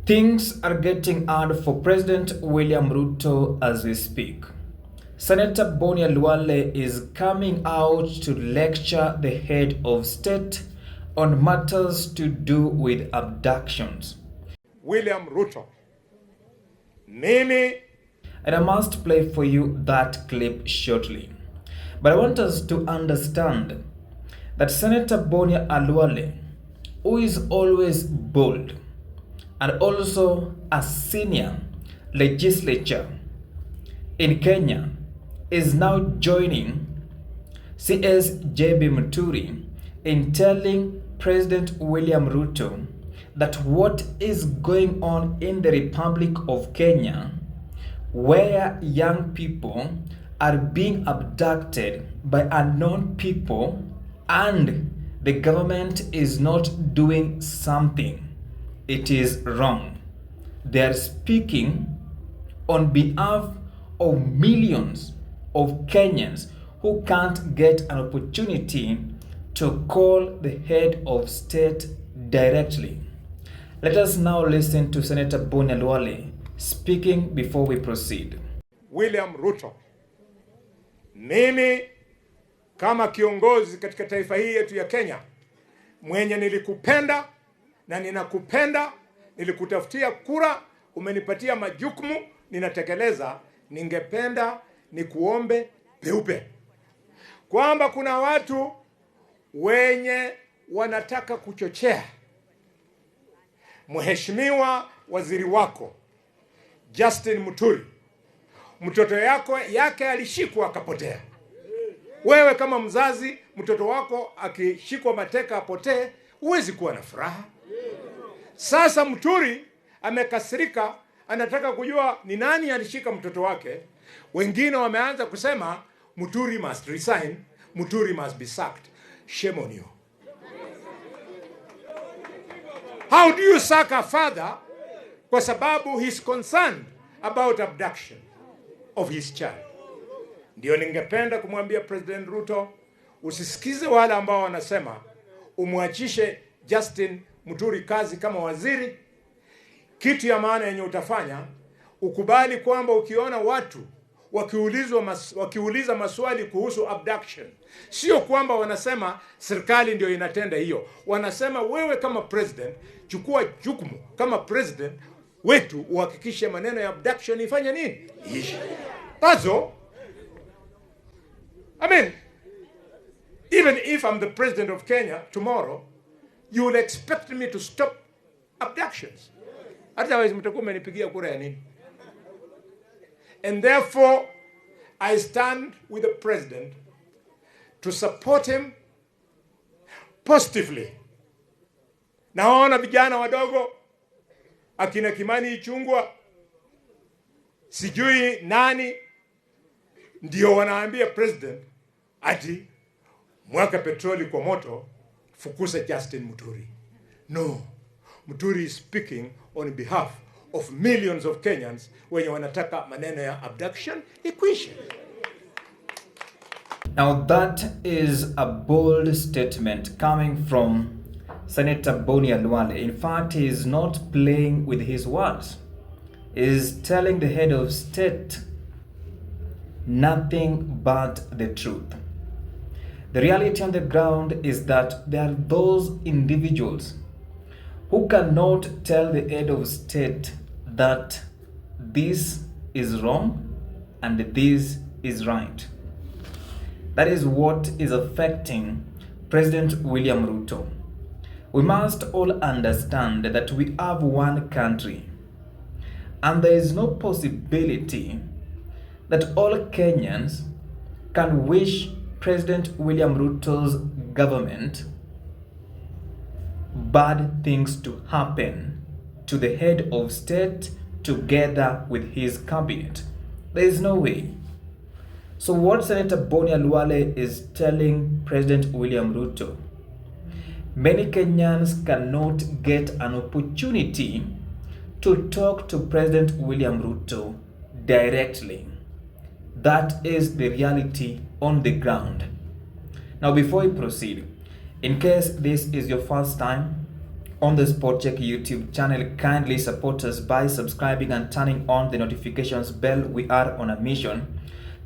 Things are getting hard for President William Ruto as we speak. Senator BONI is coming out to lecture the head of state on matters to do with abductions. William Ruto, mimi. And I must play for you that clip shortly. But I want us to understand that Senator BONI, who is always bold and also a senior legislature in Kenya, is now joining CS JB Muturi in telling President William Ruto that what is going on in the Republic of Kenya, where young people are being abducted by unknown people and the government is not doing something, it is wrong. They are speaking on behalf of millions of Kenyans who can't get an opportunity to call the head of state directly. Let us now listen to Senator BONI speaking before we proceed. William Ruto, mimi kama kiongozi katika taifa hii yetu ya Kenya, mwenye nilikupenda na ninakupenda, nilikutafutia kura, umenipatia majukumu, ninatekeleza. Ningependa nikuombe peupe kwamba kuna watu wenye wanataka kuchochea mheshimiwa waziri wako Justin Muturi. Mtoto yake alishikwa akapotea. Wewe kama mzazi, mtoto wako akishikwa mateka apotee, huwezi kuwa na furaha. Sasa Muturi amekasirika, anataka kujua ni nani alishika mtoto wake. Wengine wameanza kusema Muturi must resign, Muturi must be sacked. Shame on you. How do you sack a father kwa sababu he's concerned about abduction of his child? Ndio ningependa kumwambia President Ruto, usisikize wale ambao wanasema umwachishe Justin Muturi kazi kama waziri. Kitu ya maana yenye utafanya, ukubali kwamba ukiona watu wakiuliza maswali kuhusu abduction, sio kwamba wanasema serikali ndio inatenda hiyo. Wanasema wewe kama president, chukua jukumu kama president wetu, uhakikishe maneno ya abduction ifanye nini? Ishi. That's all. I mean, even if I'm the president of Kenya tomorrow, you will expect me to stop abductions. Otherwise, mtakuwa mmenipigia kura ya nini? And therefore, I stand with the president to support him positively. Naona vijana wadogo, akina Kimani Ichung'wah, sijui nani, ndio wanaambia president ati mwaka petroli kwa moto, fukuza Justin Muturi. No, Muturi is speaking on behalf of millions of Kenyans wenye wanataka maneno ya abduction ikwishe. Now that is a bold statement coming from Senator BONI. In fact, he is not playing with his words. He is telling the head of state nothing but the truth. The reality on the ground is that there are those individuals who cannot tell the head of state that this is wrong and this is right. That is what is affecting President William Ruto. We must all understand that we have one country, and there is no possibility that all Kenyans can wish President William Ruto's government bad things to happen to the head of state together with his cabinet. There is no way. So what Senator BONI is telling President William Ruto, many Kenyans cannot get an opportunity to talk to President William Ruto directly. That is the reality on the ground. Now, before we proceed, in case this is your first time on the Sport Check YouTube channel. Kindly support us by subscribing and turning on the notifications bell. We are on a mission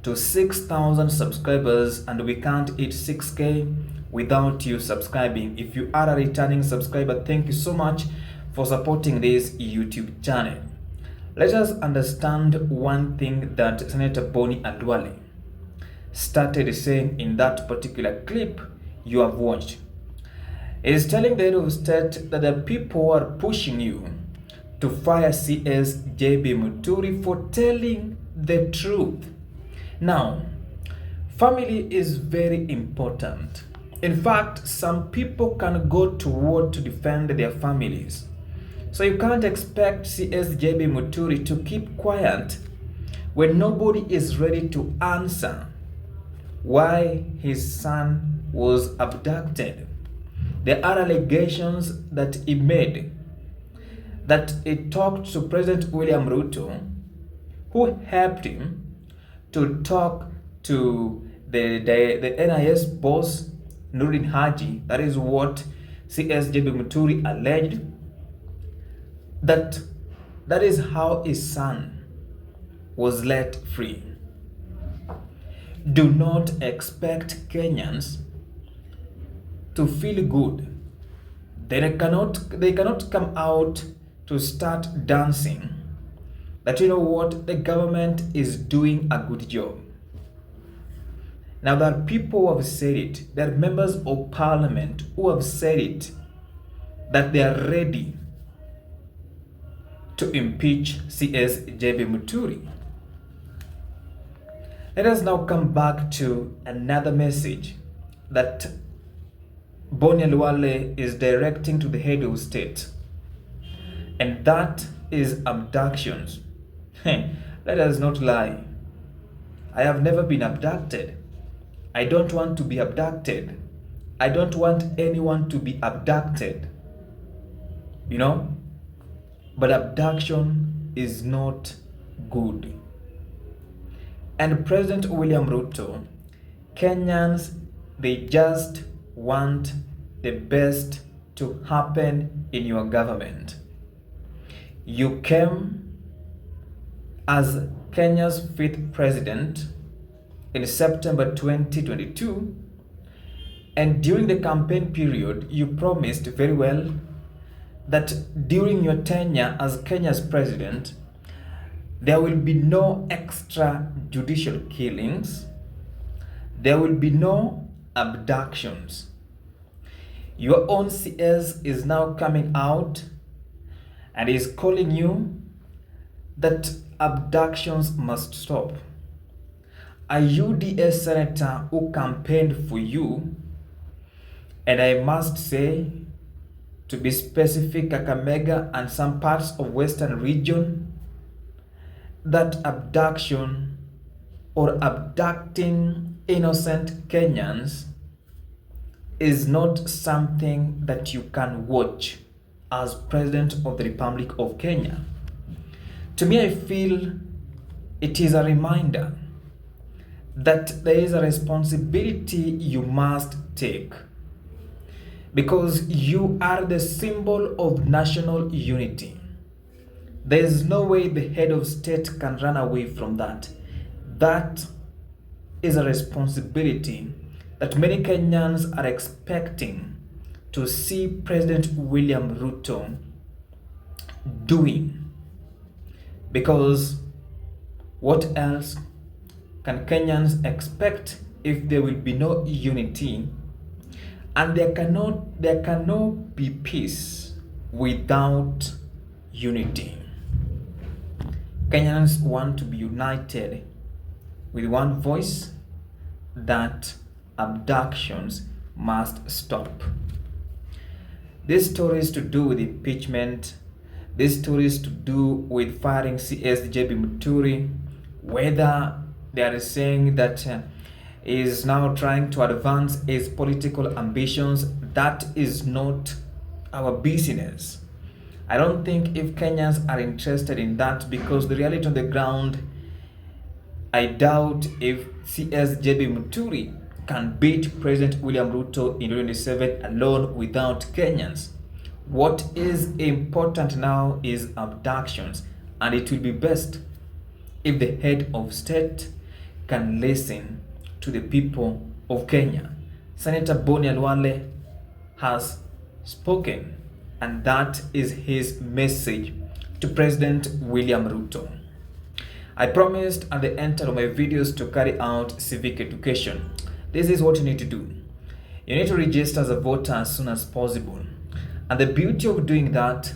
to 6,000 subscribers and we can't hit 6K without you subscribing. If you are a returning subscriber, thank you so much for supporting this YouTube channel. Let us understand one thing that Senator BONI KHALWALE started saying in that particular clip you have watched. He is telling the head of state that the people who are pushing you to fire CS JB Muturi for telling the truth. Now, family is very important. In fact, some people can go to war to defend their families. So you can't expect CS JB Muturi to keep quiet when nobody is ready to answer why his son was abducted. There are allegations that he made, that he talked to President William RUTO, who helped him to talk to the NIS boss, Nuruddin Haji. That is what CSJB Muturi alleged. That is how his son was let free. Do not expect Kenyans to feel good. They cannot come out to start dancing that, you know what, the government is doing a good job. Now there are people who have said it. There are members of parliament who have said it, that they are ready to impeach CS JB Muturi. Let us now come back to another message that BONI KHALWALE is directing to the head of state, and that is abductions. Let us not lie. I have never been abducted. I don't want to be abducted. I don't want anyone to be abducted. You know? But abduction is not good. And President William RUTO, Kenyans, they just want the best to happen in your government. You came as Kenya's 5th president in September 2022, and during the campaign period, you promised very well that during your tenure as Kenya's president, there will be no extrajudicial killings, there will be no abductions. Your own CS is now coming out and is calling you that abductions must stop. A UDA senator who campaigned for you, and I must say, to be specific, Kakamega and some parts of Western region, that abduction or abducting innocent Kenyans is not something that you can watch as President of the Republic of Kenya. To me, I feel it is a reminder that there is a responsibility you must take, because you are the symbol of national unity. There is no way the head of state can run away from that. That is a responsibility that many Kenyans are expecting to see President William RUTO doing. Because what else can Kenyans expect if there will be no unity? And there cannot be peace without unity. Kenyans want to be united with one voice that abductions must stop. This story is to do with impeachment. This story is to do with firing CS JB Muturi, whether they are saying that he is now trying to advance his political ambitions. That is not our business. I don't think if Kenyans are interested in that, because the reality on the ground, I doubt if CS JB Muturi can beat President William RUTO in 2027 alone without Kenyans. What is important now is abductions, and it will be best if the head of state can listen to the people of Kenya. Senator Boni Khalwale has spoken, and that is his message to President William Ruto. I promised at the end of my videos to carry out civic education. This is what you need to do. You need to register as a voter as soon as possible. And the beauty of doing that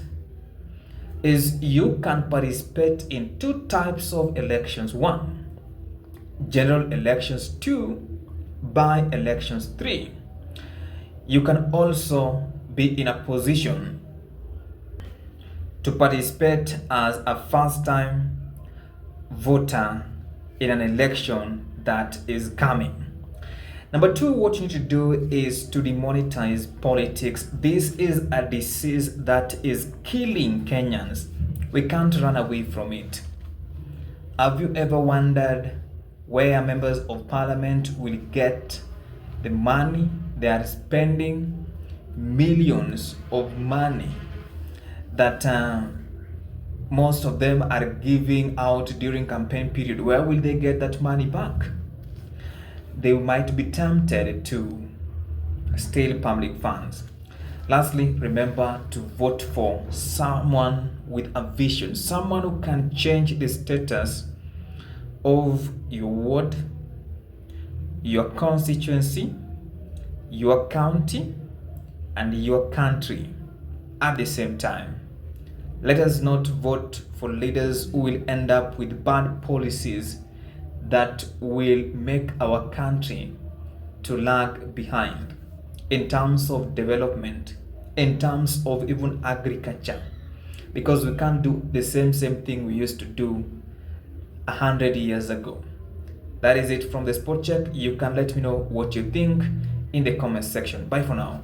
is you can participate in two types of elections. One, general elections. Two, by-elections. Three, you can also be in a position to participate as a first-time voter in an election that is coming. Number two, what you need to do is to demonetize politics. This is a disease that is killing Kenyans. We can't run away from it. Have you ever wondered where members of parliament will get the money they are spending? Millions of money that most of them are giving out during campaign period. Where will they get that money back? They might be tempted to steal public funds. Lastly, remember to vote for someone with a vision, someone who can change the status of your ward, your constituency, your county, and your country at the same time. Let us not vote for leaders who will end up with bad policies that will make our country to lag behind in terms of development, in terms of even agriculture, because we can't do the same thing we used to do 100 years ago. That is it from the Spot Check. You can let me know what you think in the comment section. Bye for now.